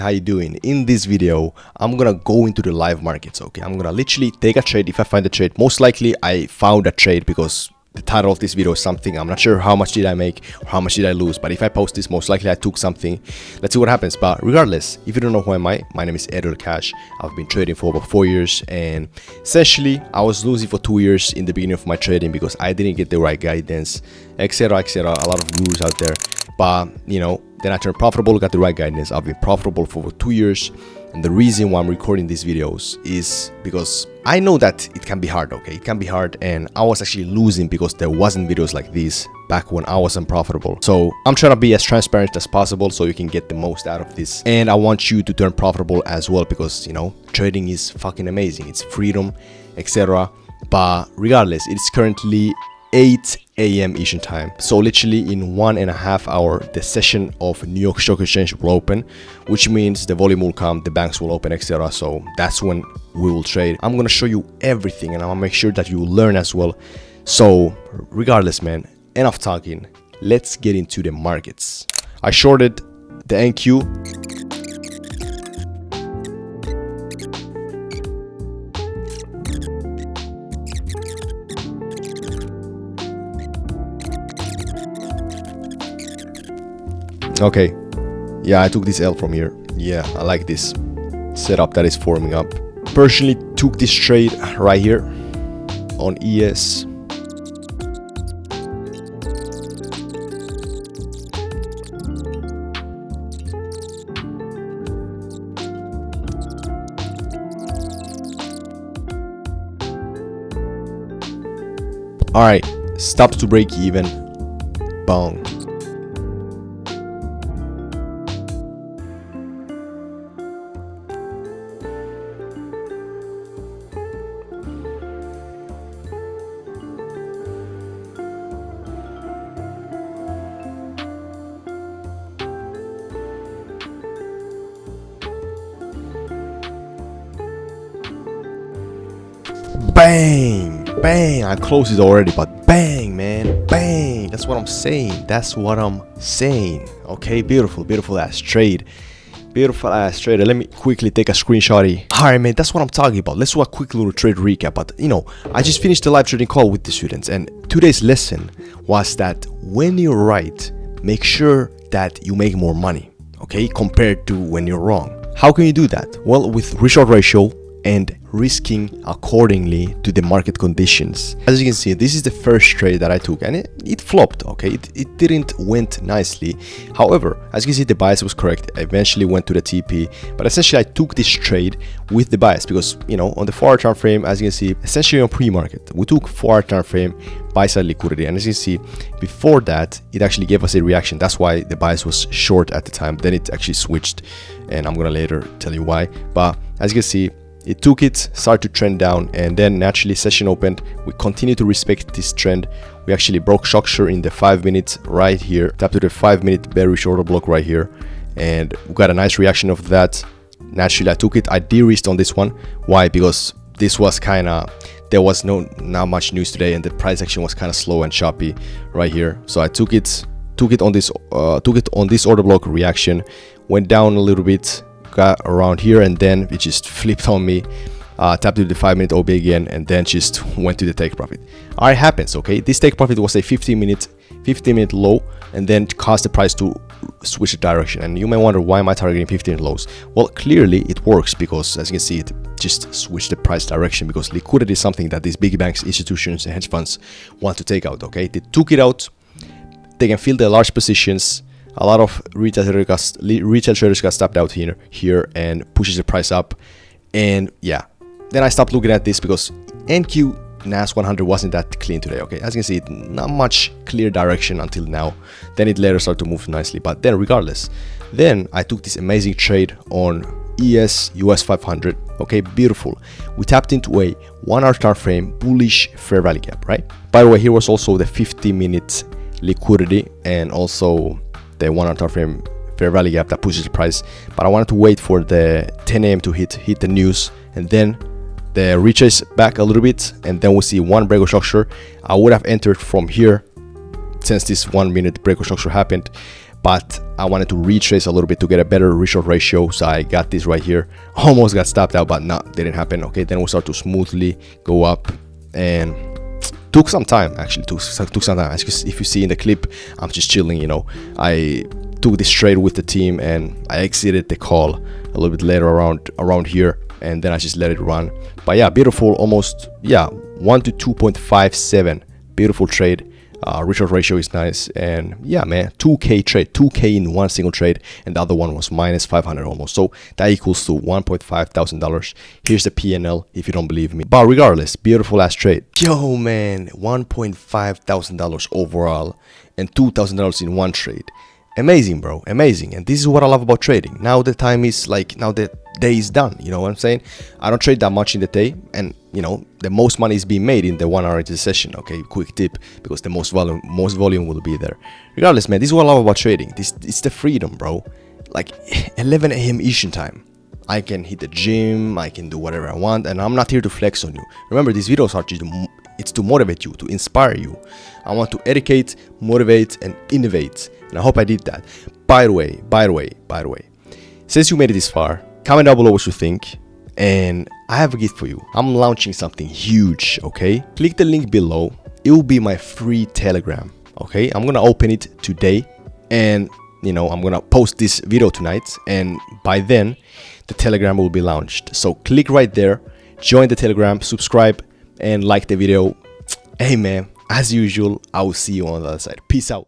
how you doing? In this video, I'm gonna go into the live markets, okay? I'm gonna literally take a trade if I find a trade. Most likely I found a trade because the title of this video is something. I'm not sure how much did I make or how much did I lose, but if I post this, most likely I took something. Let's see what happens. But regardless, if you don't know who am I, my name is Edward Cash. I've been trading for about 4 years, and essentially I was losing for 2 years in the beginning of my trading because I didn't get the right guidance, etc, etc. A lot of gurus out there, but you know, then I turned profitable, got the right guidance. I've been profitable for over 2 years. And the reason why I'm recording these videos is because I know that it can be hard, okay? It can be hard, and I was actually losing because there wasn't videos like these back when I wasn't profitable. So I'm trying to be as transparent as possible so you can get the most out of this. And I want you to turn profitable as well because, you know, trading is fucking amazing. It's freedom, etc. But regardless, it's currently 8 a.m. Asian time. So literally in 1.5 hours, the session of New York Stock Exchange will open, which means the volume will come, the banks will open, etc. So that's when we will trade. I'm gonna show you everything, and I'm gonna make sure that you will learn as well. So regardless, man, enough talking. Let's get into the markets. I shorted the NQ. Okay, yeah, I took this L from here. Yeah, I like this setup that is forming up. Personally took this trade right here on ES. Alright, stop to break even. Bong. Bang, bang. I closed it already, but bang, man, bang. That's what I'm saying. That's what I'm saying. Okay, beautiful, beautiful ass trade. Beautiful ass trade. Let me quickly take a screenshot. Alright, man, that's what I'm talking about. Let's do a quick little trade recap. But you know, I just finished the live trading call with the students, and today's lesson was that when you're right, make sure that you make more money, okay, compared to when you're wrong. How can you do that? Well, with risk-reward ratio and risking accordingly to the market conditions. As you can see, this is the first trade that I took, and it flopped, okay? It didn't went nicely. However, as you can see, the bias was correct. I eventually went to the TP, but essentially I took this trade with the bias because, you know, on the 4-hour time frame, as you can see, essentially on pre-market, we took 4-hour time frame buy side liquidity, and as you can see, before that, it actually gave us a reaction. That's why the bias was short at the time. Then it actually switched, and I'm gonna later tell you why. But as you can see, it took it, started to trend down, and then naturally session opened. We continue to respect this trend. We actually broke structure in the 5 minutes right here, tapped to the 5-minute bearish order block right here, and we got a nice reaction of that. Naturally, I took it. I de-risked on this one. Why? Because this was kind of, there was not much news today, and the price action was kind of slow and choppy right here. So I took it on this order block reaction, went down a little bit, got around here, and then it just flipped on me, tapped to the 5-minute OB again, and then just went to the take profit. It happens, okay? This take profit was a 15-minute low, and then caused the price to switch the direction. And you may wonder, why am I targeting 15 lows? Well, clearly it works because, as you can see, it just switched the price direction because liquidity is something that these big banks, institutions, and hedge funds want to take out, okay? They took it out. They can fill their large positions. A lot of retail traders got stopped out here and pushes the price up. And yeah, then I stopped looking at this because NQ NAS 100 wasn't that clean today, okay? As you can see, not much clear direction until now. Then it later started to move nicely, but then regardless, then I took this amazing trade on ES US 500. Okay, beautiful. We tapped into a 1-hour time frame bullish fair value gap, right? By the way, here was also the 50-minute liquidity and also the 1-hour time frame fair value gap that pushes the price. But I wanted to wait for the 10 a.m. to hit the news, and then the retrace back a little bit, and then we'll see one breakout structure. I would have entered from here since this 1 minute breakout structure happened, but I wanted to retrace a little bit to get a better reshort ratio. So I got this right here. Almost got stopped out, but no, didn't happen. Okay, then we start to smoothly go up, and took some time. Actually took some time. As if you see in the clip, I'm just chilling, you know. I took this trade with the team and I exited the call a little bit later around here, and then I just let it run. But yeah, beautiful, almost, yeah, 1 to 2.57. Beautiful trade. Reshort ratio is nice, and yeah, man, 2k trade, 2k in one single trade, and the other one was minus 500 almost. So that equals to $1,500. Here's the PNL if you don't believe me. But regardless, beautiful ass trade. Yo, man, $1,500 overall and $2,000 in one trade. Amazing, bro, amazing. And this is what I love about trading. Now the time is like, now the day is done, you know what I'm saying? I don't trade that much in the day, and you know, the most money is being made in the 1 hour session. Okay, quick tip, because the most volume will be there. Regardless, man, this is what I love about trading. It's the freedom, bro. Like 11 a.m. Eastern time, I can hit the gym, I can do whatever I want, and I'm not here to flex on you. Remember, these videos are to motivate you, to inspire you. I want to educate, motivate, and innovate, and I hope I did that. By the way, since you made it this far, comment down below what you think, and I have a gift for you. I'm launching something huge, okay? Click the link below. It will be my free Telegram, okay? I'm gonna open it today, and you know, I'm gonna post this video tonight, and by then the Telegram will be launched. So click right there, join the Telegram, subscribe, and like the video. Hey man, as usual, I will see you on the other side. Peace out.